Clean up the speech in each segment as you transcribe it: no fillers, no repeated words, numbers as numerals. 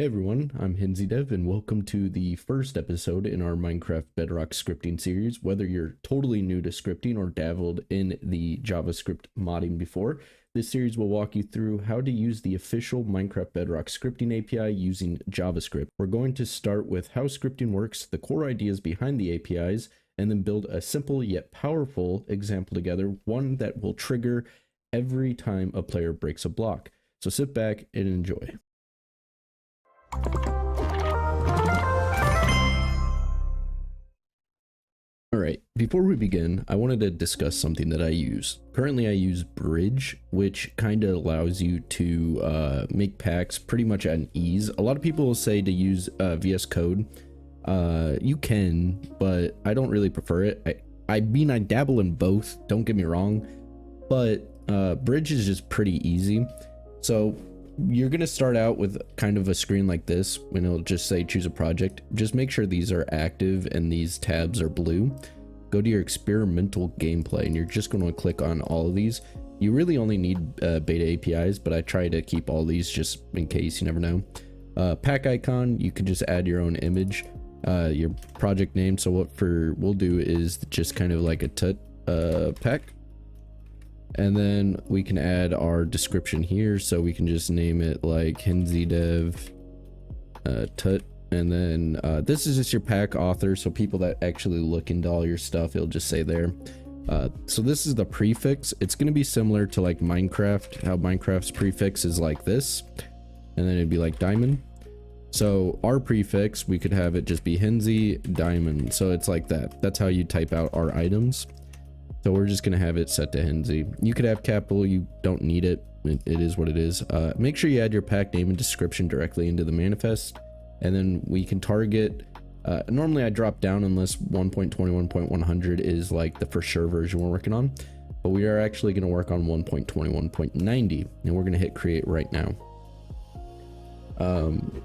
Hey everyone, I'm HenzyDev and welcome to the first episode in our Minecraft Bedrock scripting series. Whether you're totally new to scripting or dabbled in the JavaScript modding before, this series will walk you through how to use the official Minecraft Bedrock scripting API using JavaScript. We're going to start with how scripting works, the core ideas behind the APIs, and then build a simple yet powerful example together, one that will trigger every time a player breaks a block. So sit back and enjoy. Alright, before we begin, I wanted to discuss something that I use. Currently I use Bridge, which kind of allows you to make packs pretty much at an ease. A lot of people will say to use VS Code. You can, but I don't really prefer it. I mean, I dabble in both, don't get me wrong, but Bridge is just pretty easy. So you're going to start out with kind of a screen like this when it'll just say choose a project. Just make sure these are active and these tabs are blue. Go to your experimental gameplay and you're just going to click on all of these. You really only need beta APIs, but I try to keep all these just in case, you never know. Pack icon, you can just add your own image, your project name. So what we'll do is just kind of like a tut pack. And then we can add our description here, so we can just name it like HenzyDev tut. And then this is just your pack author, so people that actually look into all your stuff, it'll just say there. So this is the prefix. It's going to be similar to like Minecraft, how Minecraft's prefix is like this, and then it'd be like diamond. So our prefix, we could have it just be Henzy diamond. So it's like that. That's how you type out our items. So we're just going to have it set to Henzy. You could have capital, you don't need it. It is what it is. Make sure you add your pack name and description directly into the manifest. And then we can target, normally I drop down unless 1.21.100 is like the for sure version we're working on. But we are actually going to work on 1.21.90 and we're going to hit create right now.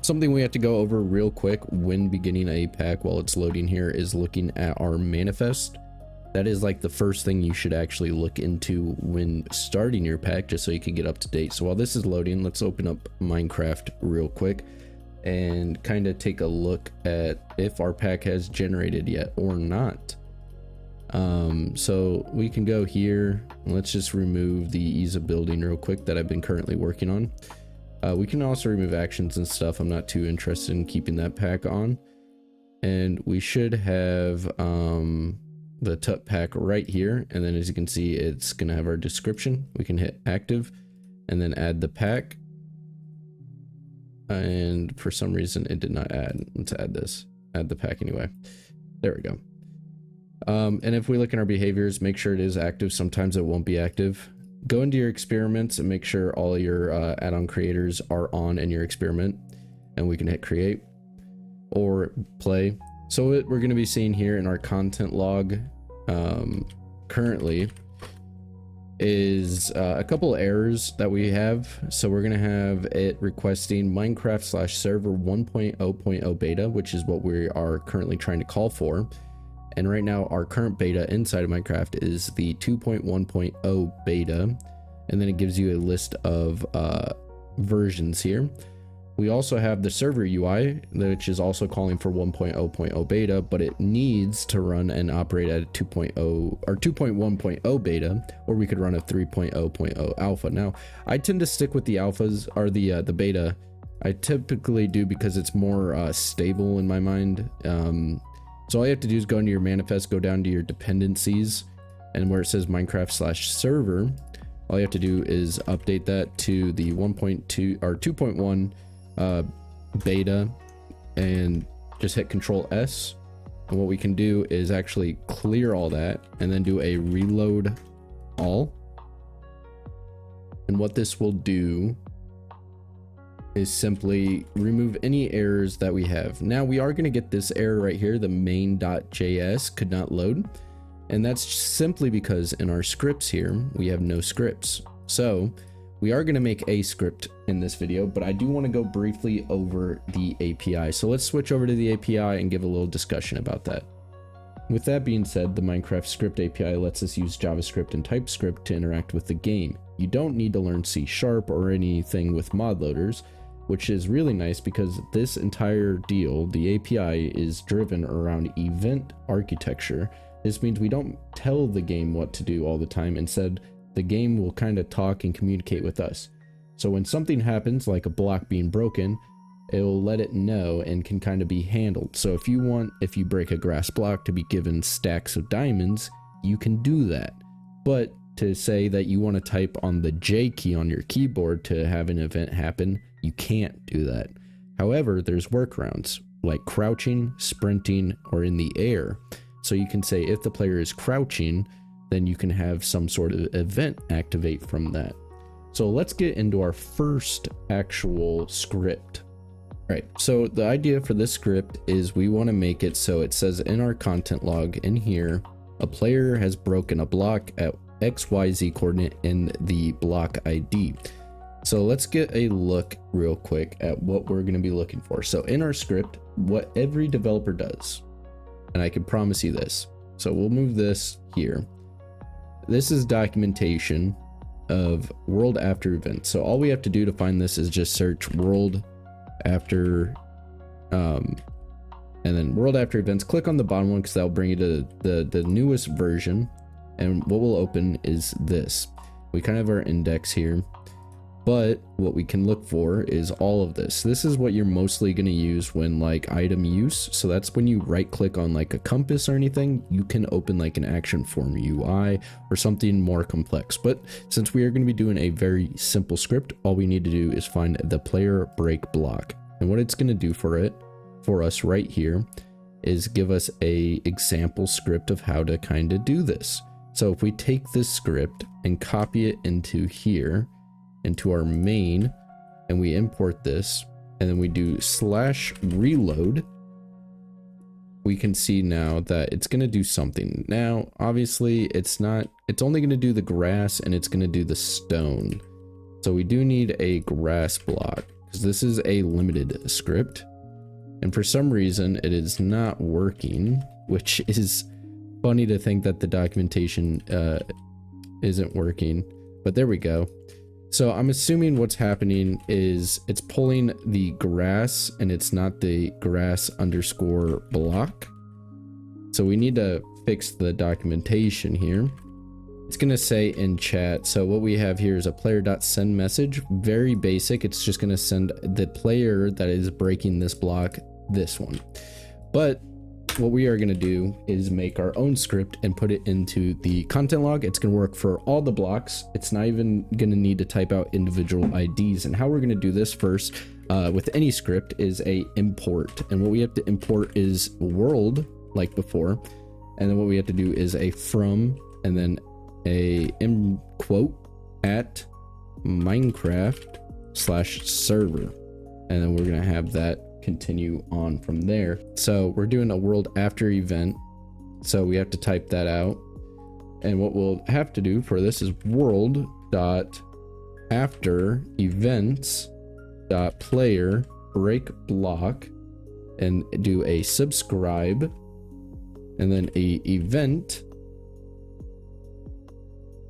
Something we have to go over real quick when beginning a pack while it's loading here is looking at our manifest. That is like the first thing you should actually look into when starting your pack, just so you can get up to date. So while this is loading, let's open up Minecraft real quick and kind of take a look at if our pack has generated yet or not. So we can go here. Let's just remove the ease of building real quick that I've been currently working on. We can also remove actions and stuff. I'm not too interested in keeping that pack on. And we should have the tut pack right here, and then as you can see, it's gonna have our description. We can hit active and then add the pack, and for some reason it did not add. Let's add this, add the pack anyway. There we go. And if we look in our behaviors, make sure it is active. Sometimes it won't be active. Go into your experiments and make sure all your add-on creators are on in your experiment, and we can hit create or play. So what we're going to be seeing here in our content log currently is a couple errors that we have. So we're going to have it requesting Minecraft/server 1.0.0 beta, which is what we are currently trying to call for. And right now our current beta inside of Minecraft is the 2.1.0 beta, and then it gives you a list of versions here. We also have the server UI, which is also calling for 1.0.0 beta, but it needs to run and operate at a 2.0 or 2.1.0 beta, or we could run a 3.0.0 alpha. Now, I tend to stick with the alphas or the beta. I typically do because it's more stable in my mind. So all you have to do is go into your manifest, go down to your dependencies, and where it says Minecraft/server, all you have to do is update that to the 1.2 or 2.1 beta, and just hit Control S. And what we can do is actually clear all that and then do a reload all. And what this will do is simply remove any errors that we have. Now we are going to get this error right here, the main.js could not load, and that's simply because in our scripts here we have no scripts. So we are going to make a script in this video, but I do want to go briefly over the API. So let's switch over to the API and give a little discussion about that. With that being said, the Minecraft script API lets us use JavaScript and TypeScript to interact with the game. You don't need to learn C# or anything with mod loaders, which is really nice because this entire deal, the API, is driven around event architecture. This means we don't tell the game what to do all the time. Instead, the game will kind of talk and communicate with us. So when something happens, like a block being broken, it will let it know and can kind of be handled. So if you break a grass block to be given stacks of diamonds, you can do that. But to say that you want to type on the J key on your keyboard to have an event happen, you can't do that. However, there's workarounds like crouching, sprinting, or in the air. So you can say if the player is crouching, then you can have some sort of event activate from that. So let's get into our first actual script. Right, so the idea for this script is we want to make it so it says in our content log in here, a player has broken a block at XYZ coordinate in the block ID. So let's get a look real quick at what we're going to be looking for. So in our script, what every developer does, and I can promise you this. So we'll move this here. This is documentation of world after event. So all we have to do to find this is just search world after and then world after events. Click on the bottom one because that'll bring you to the newest version. And what we'll open is this. We kind of have our index here, but what we can look for is all of this. This is what you're mostly going to use when like item use. So that's when you right click on like a compass or anything, you can open like an action form UI or something more complex. But since we are going to be doing a very simple script, all we need to do is find the player break block. And what it's going to do for us right here is give us a example script of how to kind of do this. So if we take this script and copy it into here, into our main, and we import this, and then we do /reload, we can see now that it's going to do something. Now, obviously, it's only going to do the grass and it's going to do the stone. So we do need a grass block because this is a limited script. And for some reason, it is not working, which is funny to think that the documentation isn't working, but there we go. So I'm assuming what's happening is it's pulling the grass and it's not the grass underscore block. So we need to fix the documentation here. It's going to say in chat. So what we have here is a player.send message. Very basic. It's just going to send the player that is breaking this block, this one. But what we are going to do is make our own script and put it into the content log. It's going to work for all the blocks. It's not even going to need to type out individual IDs. And how we're going to do this first with any script is a import. And what we have to import is world like before. And then what we have to do is a from and then a quote at Minecraft/server. And then we're going to have that continue on from there. So we're doing a world after event, so we have to type that out, and what we'll have to do for this is world dot after events dot player break block and do a subscribe and then a event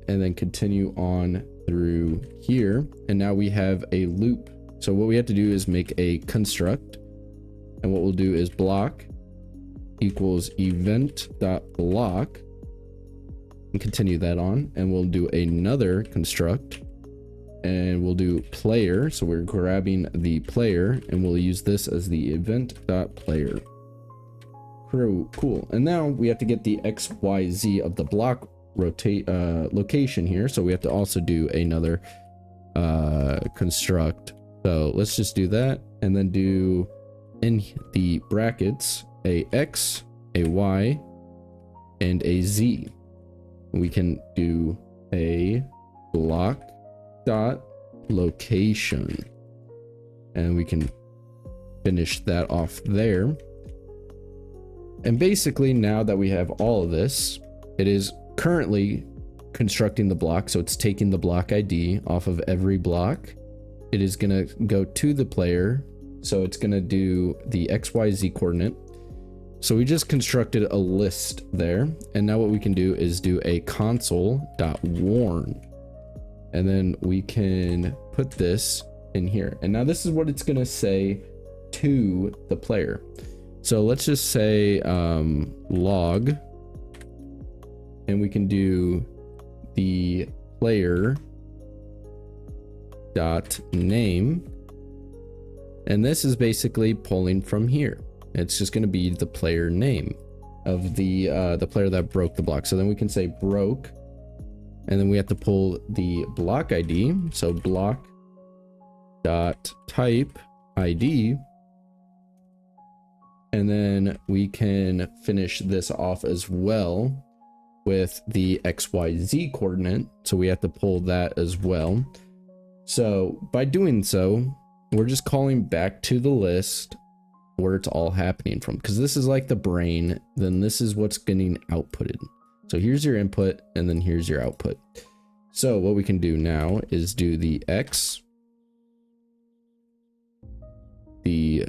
and then continue on through here. And now we have a loop. So what we have to do is make a construct. And what we'll do is block equals event.block and continue that on. And we'll do another construct and we'll do player. So we're grabbing the player and we'll use this as the event.player. Cool. And now we have to get the XYZ of the block location here. So we have to also do another construct. So let's just do that and then do in the brackets a X, a Y, and a Z. We can do a block dot location and we can finish that off there. And basically now that we have all of this, it is currently constructing the block. So it's taking the block ID off of every block. It is going to go to the player. So it's going to do the XYZ coordinate. So we just constructed a list there. And now what we can do is do a console.warn. And then we can put this in here. And now this is what it's going to say to the player. So let's just say log, and we can do the player dot name, and this is basically pulling from here. It's just going to be the player name of the player that broke the block. So then we can say broke, and then we have to pull the block ID. So block dot type ID, and then we can finish this off as well with the XYZ coordinate. So we have to pull that as well. So by doing so, we're just calling back to the list where it's all happening from, because this is like the brain, then this is what's getting outputted. So here's your input, and then here's your output. So what we can do now is do the X, the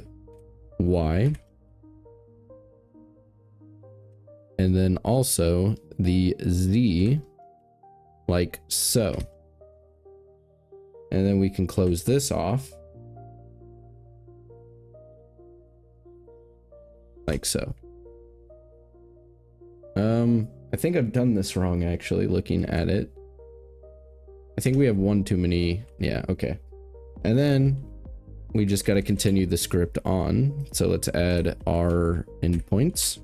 Y, and then also the Z, like so. And then we can close this off like so. I think I've done this wrong actually, looking at it. I think we have one too many. Yeah, okay. And then we just got to continue the script on. So let's add our endpoints.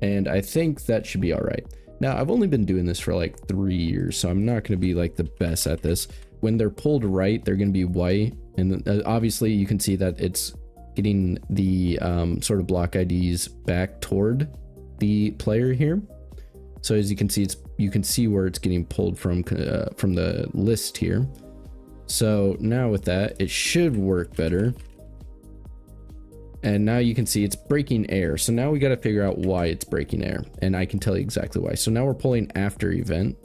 And I think that should be all right. Now, I've only been doing this for like 3 years, so I'm not going to be like the best at this. When they're pulled right, they're going to be white. And obviously you can see that it's getting the sort of block IDs back toward the player here. So as you can see, you can see where it's getting pulled from the list here. So now with that, it should work better. And now you can see it's breaking air. So now we got to figure out why it's breaking air, and I can tell you exactly why. So now we're pulling after event.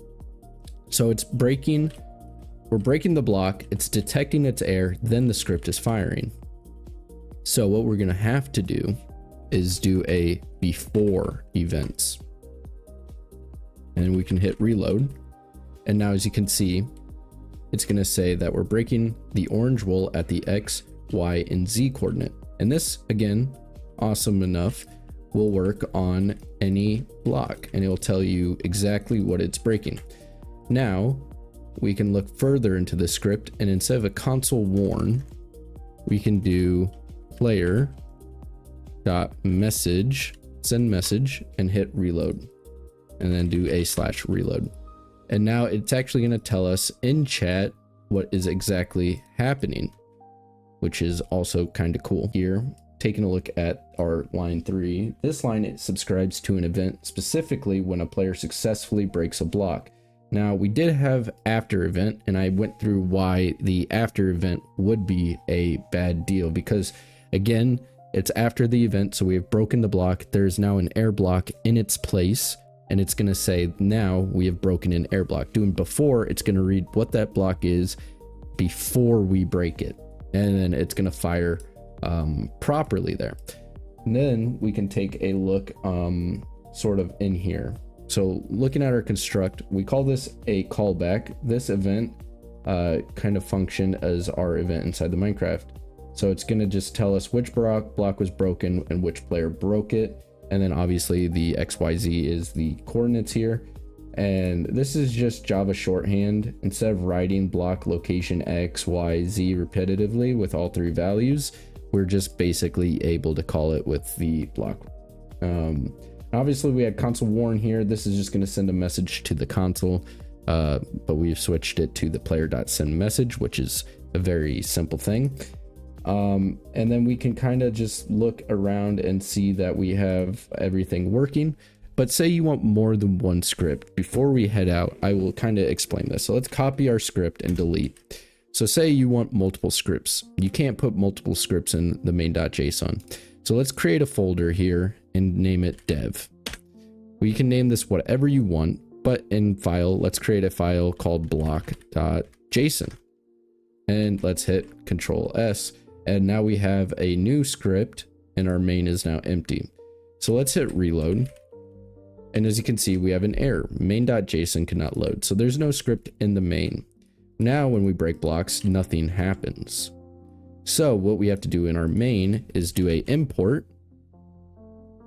So it's breaking, we're breaking the block, it's detecting its air, then the script is firing. So what we're going to have to do is do a before events. And we can hit reload. And now as you can see, it's going to say that we're breaking the orange wool at the X, Y, and Z coordinate. And this, again, awesome enough, will work on any block, and it will tell you exactly what it's breaking. Now, we can look further into the script, and instead of a console warn, we can do player dot message, send message, and hit reload, and then do a/reload. And now it's actually going to tell us in chat what is exactly happening, which is also kind of cool. Here, taking a look at our line 3, this line, it subscribes to an event specifically when a player successfully breaks a block. Now, we did have after event, and I went through why the after event would be a bad deal, because again, it's after the event, so we have broken the block. There's now an air block in its place, and it's going to say now we have broken an air block. Doing before, it's going to read what that block is before we break it, and then it's going to fire properly there. And then we can take a look sort of in here. So looking at our construct, we call this a callback. This event kind of function as our event inside the Minecraft. So it's going to just tell us which block was broken and which player broke it. And then obviously the XYZ is the coordinates here. And this is just Java shorthand. Instead of writing block location X, Y, Z repetitively with all 3 values, we're just basically able to call it with the block. Obviously we had console warn here. This is just going to send a message to the console, but we've switched it to the player.sendMessage, which is a very simple thing. And then we can kind of just look around and see that we have everything working. But say you want more than one script. Before we head out, I will kind of explain this. So let's copy our script and delete. So say you want multiple scripts. You can't put multiple scripts in the main.json. So let's create a folder here and name it dev. We can name this whatever you want, but in file, let's create a file called block.json. And let's hit Control S. And now we have a new script and our main is now empty. So let's hit reload. And as you can see, we have an error. Main.json cannot load. So there's no script in the main. Now when we break blocks, nothing happens. So what we have to do in our main is do a import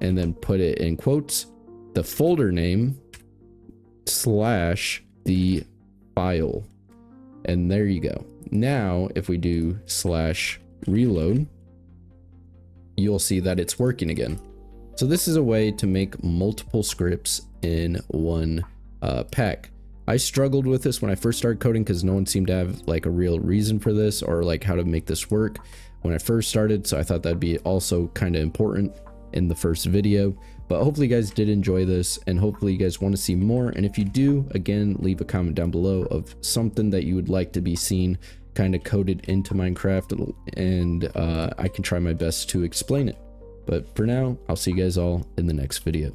and then put it in quotes, the folder name / the file. And there you go. Now, if we do /reload, you'll see that it's working again. So this is a way to make multiple scripts in one pack. I struggled with this when I first started coding because no one seemed to have like a real reason for this or like how to make this work when I first started. So I thought that'd be also kind of important in the first video. But hopefully you guys did enjoy this, and hopefully you guys want to see more. And if you do, again, leave a comment down below of something that you would like to be seen kind of coded into Minecraft, and I can try my best to explain it. But for now, I'll see you guys all in the next video.